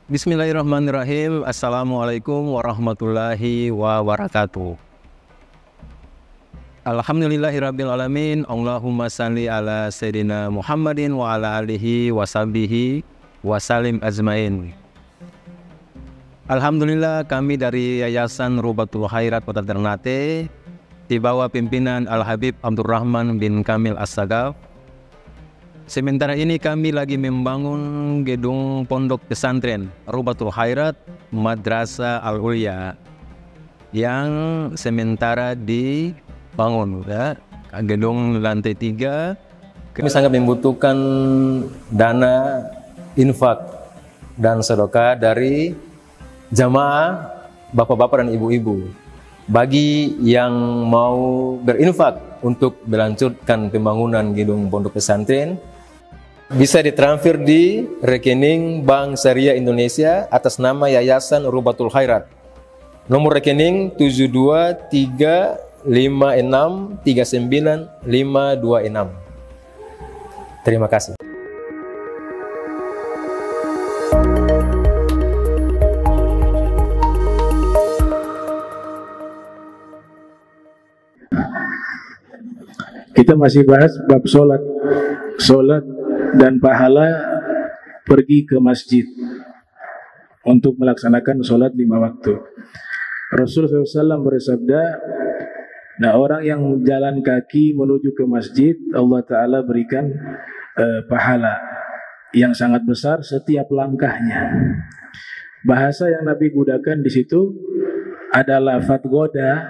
Bismillahirrahmanirrahim. Assalamualaikum warahmatullahi wabarakatuh. Alhamdulillahirrabbilalamin. Allahumma salli ala Sayyidina Muhammadin wa ala alihi wa sahbihi wa salim ajmain. Alhamdulillah, kami dari Yayasan Rubatul Khairat Kota Ternate di bawah pimpinan Al-Habib Abdurrahman bin Kamil As-Sagaf. Sementara ini kami lagi membangun gedung pondok pesantren Rubatul Khairat Madrasah Al-Ulya yang sementara dibangun, ya. Gedung lantai 3. Kami sangat membutuhkan dana infak dan sedekah dari jamaah bapak-bapak dan ibu-ibu. Bagi yang mau berinfak untuk melanjutkan pembangunan gedung pondok pesantren, bisa ditransfer di rekening Bank Syariah Indonesia atas nama Yayasan Rubatul Khairat. Nomor rekening 72356395526. Terima kasih. Kita masih bahas bab sholat dan pahala pergi ke masjid untuk melaksanakan sholat 5 waktu. Rasulullah SAW bersabda, nah orang yang jalan kaki menuju ke masjid, Allah Ta'ala berikan pahala yang sangat besar setiap langkahnya. Bahasa yang Nabi gunakan di situ ada lafaz goda,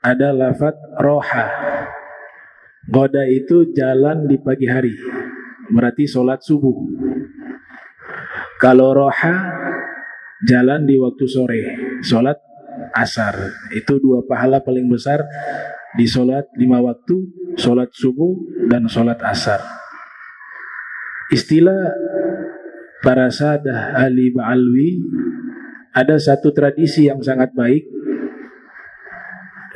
ada lafaz roha. Goda itu jalan di pagi hari, berarti sholat subuh. Kalau roha, jalan di waktu sore, sholat asar. Itu 2 pahala paling besar di sholat 5 waktu, sholat subuh dan sholat asar. Istilah para sadah ahli ba'alwi, ada satu tradisi yang sangat baik.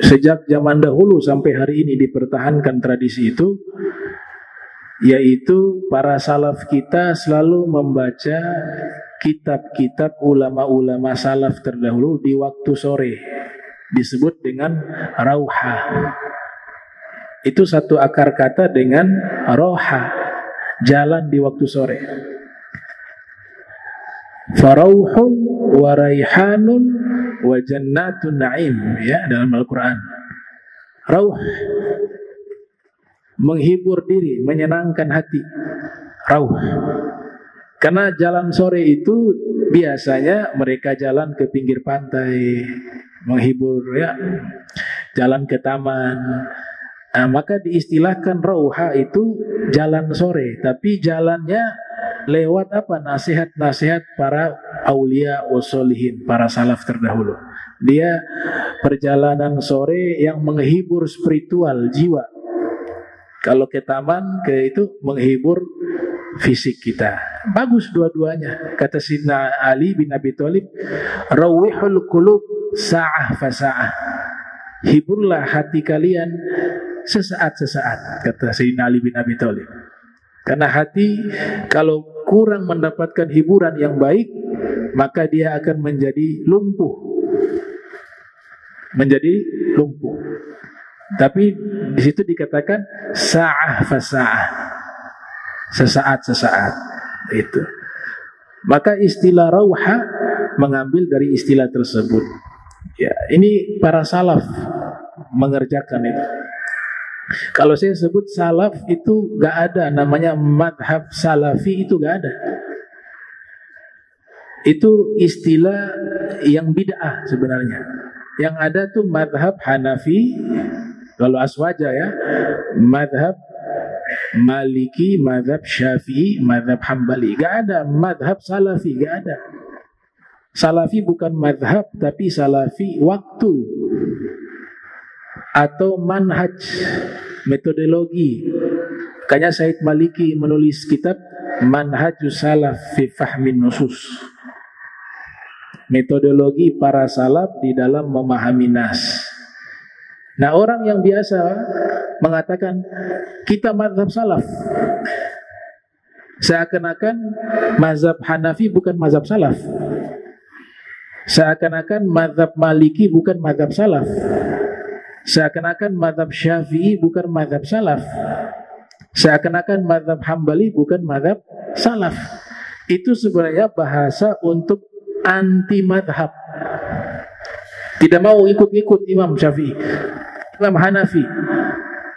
Sejak zaman dahulu sampai hari ini dipertahankan tradisi itu, yaitu para salaf kita selalu membaca kitab-kitab ulama-ulama salaf terdahulu di waktu sore, disebut dengan rauha. Itu satu akar kata dengan roha, jalan di waktu sore. Farauhun wa raihanun wa jannatun na'im, ya, dalam Al-Quran. Rauh, menghibur diri, menyenangkan hati. Rauh, karena jalan sore itu biasanya mereka jalan ke pinggir pantai, menghibur, ya, jalan ke taman. Nah, maka diistilahkan rauha itu jalan sore, tapi jalannya lewat apa? Nasihat-nasihat para aulia wassolihin, para salaf terdahulu. Dia perjalanan sore yang menghibur spiritual jiwa. Kalau ke taman, ke itu menghibur fisik kita. Bagus dua-duanya. Kata Sayyidina Ali bin Abi Thalib, rawihul qulub sa'ah fasa'ah. Hiburlah hati kalian sesaat-sesaat, kata Sayyidina Ali bin Abi Thalib. Karena hati kalau kurang mendapatkan hiburan yang baik, maka dia akan menjadi lumpuh. Menjadi lumpuh. Tapi di situ dikatakan sa'ah fasa'ah. Sesaat-sesaat. Itu. Maka istilah rauha mengambil dari istilah tersebut. Ya, ini para salaf mengerjakan itu. Kalau saya sebut salaf itu gak ada, namanya madhab salafi itu gak ada. Itu istilah yang bid'ah sebenarnya. Yang ada tuh madhab Hanafi, kalau Aswaja, ya, madhab Maliki, madhab Syafi'i, madhab Hambali. Gak ada madhab salafi, gak ada. Salafi bukan madhab, tapi salafi waktu atau manhaj, metodologi. Makanya Said Maliki menulis kitab Manhajus Salaf fi Fahmin Nusus, metodologi para salaf di dalam memahami nas. Nah, orang yang biasa mengatakan kita madhab salaf, Seakan-akan mazhab Hanafi bukan mazhab salaf. Seakan-akan mazhab Maliki bukan mazhab salaf. Seakan-akan mazhab Syafi'i bukan mazhab salaf. Seakan-akan mazhab Hambali bukan mazhab salaf. Itu sebenarnya bahasa untuk anti mazhab. Tidak mau ikut-ikut Imam Syafi'i, Imam Hanafi,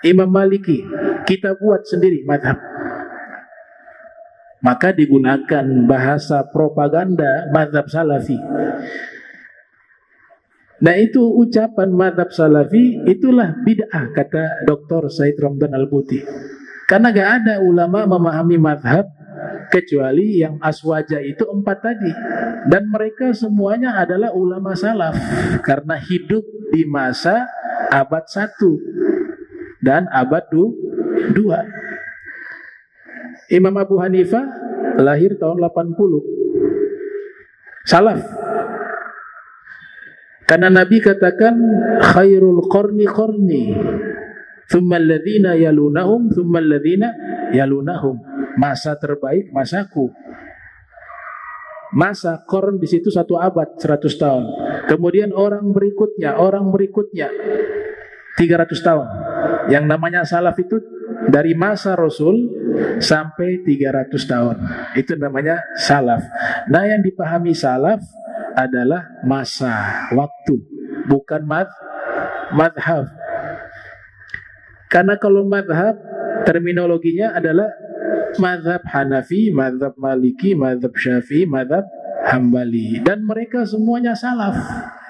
Imam Maliki. Kita buat sendiri mazhab. Maka digunakan bahasa propaganda mazhab salafi. Nah itu ucapan mazhab salafi, itulah bid'ah, kata Dr. Said Ramdan Al-Buti. Karena gak ada ulama memahami mazhab kecuali yang aswaja itu 4 tadi. Dan mereka semuanya adalah ulama salaf, karena hidup di masa abad 1 dan abad 2. Imam Abu Hanifah lahir tahun 80. Salaf. Karena Nabi katakan khairul qarni qarni, thumma alladhina yalunahum, thumma alladhina yalunahum. Masa terbaik masaku. Masa qarn di situ 1 abad, 100 tahun. Kemudian orang berikutnya 300 tahun. Yang namanya salaf itu dari masa Rasul sampai 300 tahun. Itu namanya salaf. Nah yang dipahami salaf adalah masa, waktu, bukan madhab. Karena kalau madhab, terminologinya adalah madhab Hanafi, madhab Maliki, madhab Syafi'i, madhab Hambali. Dan mereka semuanya salaf.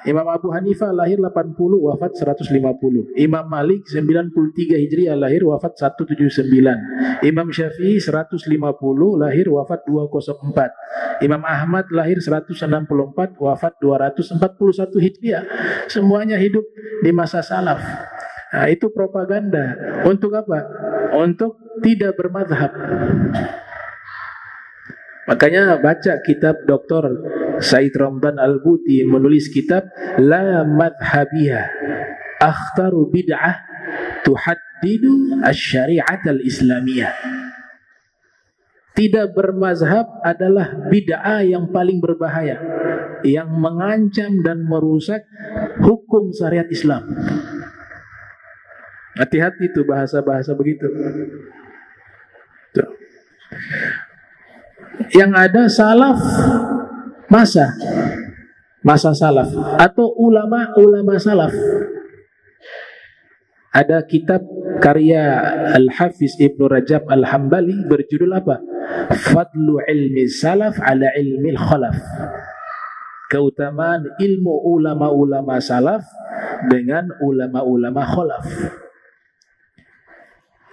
Imam Abu Hanifah lahir 80, wafat 150. Imam Malik 93 Hijriah, lahir wafat 179. Imam Syafi'i 150, lahir wafat 204. Imam Ahmad lahir 164, wafat 241 Hijriah. Semuanya hidup di masa salaf. Nah, itu propaganda. Untuk apa? Untuk tidak bermadhab. Makanya baca kitab Dr. Said Ramdan Al-Buti, menulis kitab La Madhabiyah Akhtaru Bid'ah Tuhaddidu Asy-Syari'at Al-Islamiyah. Tidak bermazhab adalah bid'ah yang paling berbahaya, yang mengancam dan merusak hukum syariat Islam. Hati-hati itu bahasa-bahasa begitu. Tuh. Yang ada salaf, masa salaf, atau ulama salaf. Ada kitab karya Al-Hafiz Ibnu Rajab Al-Hambali berjudul apa? Fadlu ilmi salaf ala ilmi khalaf. Keutamaan ilmu ulama-ulama salaf dengan ulama-ulama khalaf.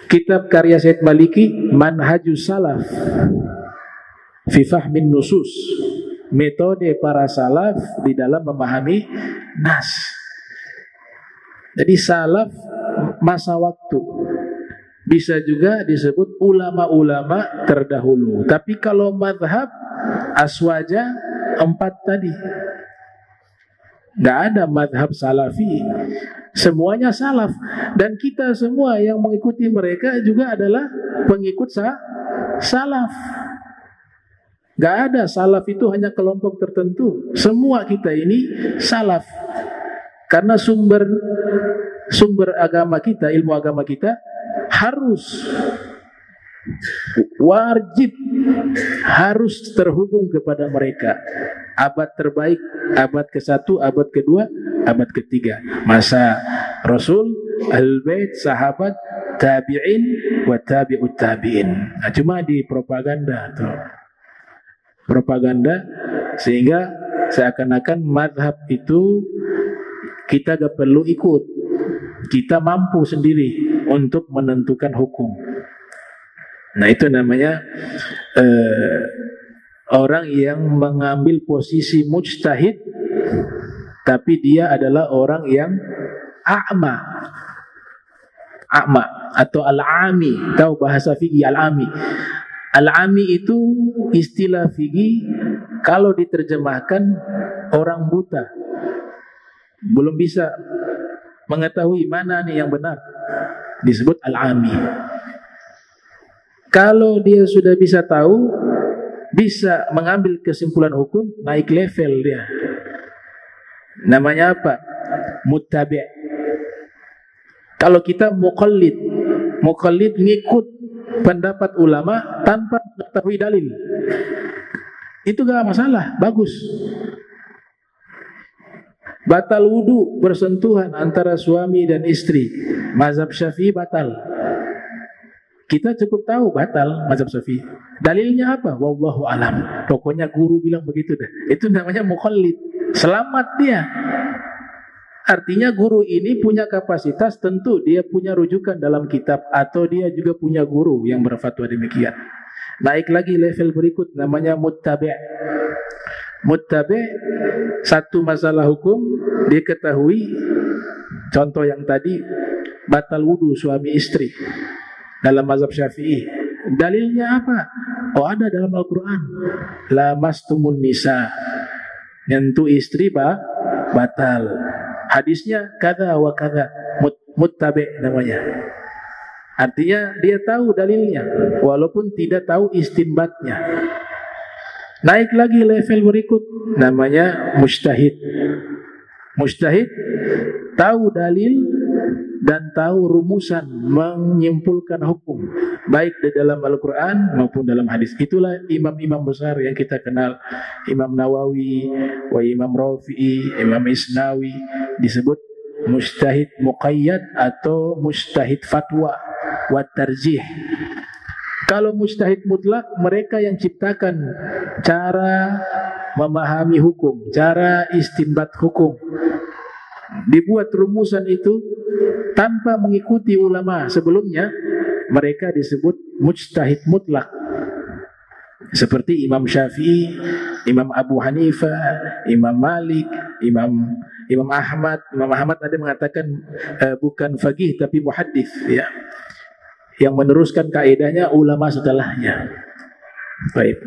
Kitab karya Syed Maliki Manhajus Salaf fi Fahmin Nusus, metode para salaf di dalam memahami nas. Jadi salaf masa waktu, bisa juga disebut ulama-ulama terdahulu. Tapi kalau madhab aswaja 4 tadi, nggak ada madhab salafi. Semuanya salaf. Dan kita semua yang mengikuti mereka juga adalah pengikut salaf. Gak ada salaf itu hanya kelompok tertentu. Semua kita ini salaf. Karena sumber agama kita, ilmu agama kita harus, wajib, harus terhubung kepada mereka. Abad terbaik, abad ke-1, abad ke-2, abad ke-3. Masa Rasul, Ahlul-Bait, sahabat, tabi'in, wa tabi'ut tabi'in. Nah, cuma di propaganda tuh. Propaganda sehingga seakan-akan madhab itu kita gak perlu ikut. Kita mampu sendiri untuk menentukan hukum. Nah itu namanya orang yang mengambil posisi mujtahid, tapi dia adalah orang yang a'ma atau al-ami. Tahu bahasa fikih al-ami? Al-ami itu istilah fikih, kalau diterjemahkan orang buta, belum bisa mengetahui mana nih yang benar, disebut al-ami. Kalau dia sudah bisa tahu, bisa mengambil kesimpulan hukum, naik level dia. Namanya apa? Muttabi'. Kalau kita muqallid, muqallid ngikut pendapat ulama tanpa mengetahui dalil, itu gak masalah, bagus. Batal wudu bersentuhan antara suami dan istri, mazhab Syafi'i batal. Kita cukup tahu batal mazhab Syafi'i. Dalilnya apa? Wallahu alam. Pokoknya guru bilang begitu dah. Itu namanya muqallid. Selamat dia. Artinya guru ini punya kapasitas, tentu dia punya rujukan dalam kitab atau dia juga punya guru yang berfatwa demikian. Naik lagi level berikut, namanya muttabi'. Muttabi', satu masalah hukum diketahui, contoh yang tadi, batal wudu suami istri dalam mazhab Syafi'i. Dalilnya apa? Oh, ada dalam Al-Quran. Lamastumun nisa, nyentuh istri batal. Hadisnya kada wa kada, muttabi' namanya. Artinya dia tahu dalilnya walaupun tidak tahu istinbatnya. Naik lagi level berikut, namanya mujtahid. Mujtahid tahu dalil dan tahu rumusan menyimpulkan hukum, baik di dalam Al-Quran maupun dalam hadis. Itulah imam-imam besar yang kita kenal. Imam Nawawi, Imam Rafi'i, Imam Isnawi, disebut mujtahid muqayyad atau mujtahid fatwa wa tarjih. Kalau mujtahid mutlak, mereka yang ciptakan cara memahami hukum, cara istinbat hukum. Dibuat rumusan itu tanpa mengikuti ulama sebelumnya, mereka disebut mujtahid mutlak. Seperti Imam Syafi'i, Imam Abu Hanifah, Imam Malik, Imam Ahmad. Imam Ahmad ada mengatakan bukan faqih tapi muhaddits, ya. Yang meneruskan kaidahnya ulama setelahnya. Baik.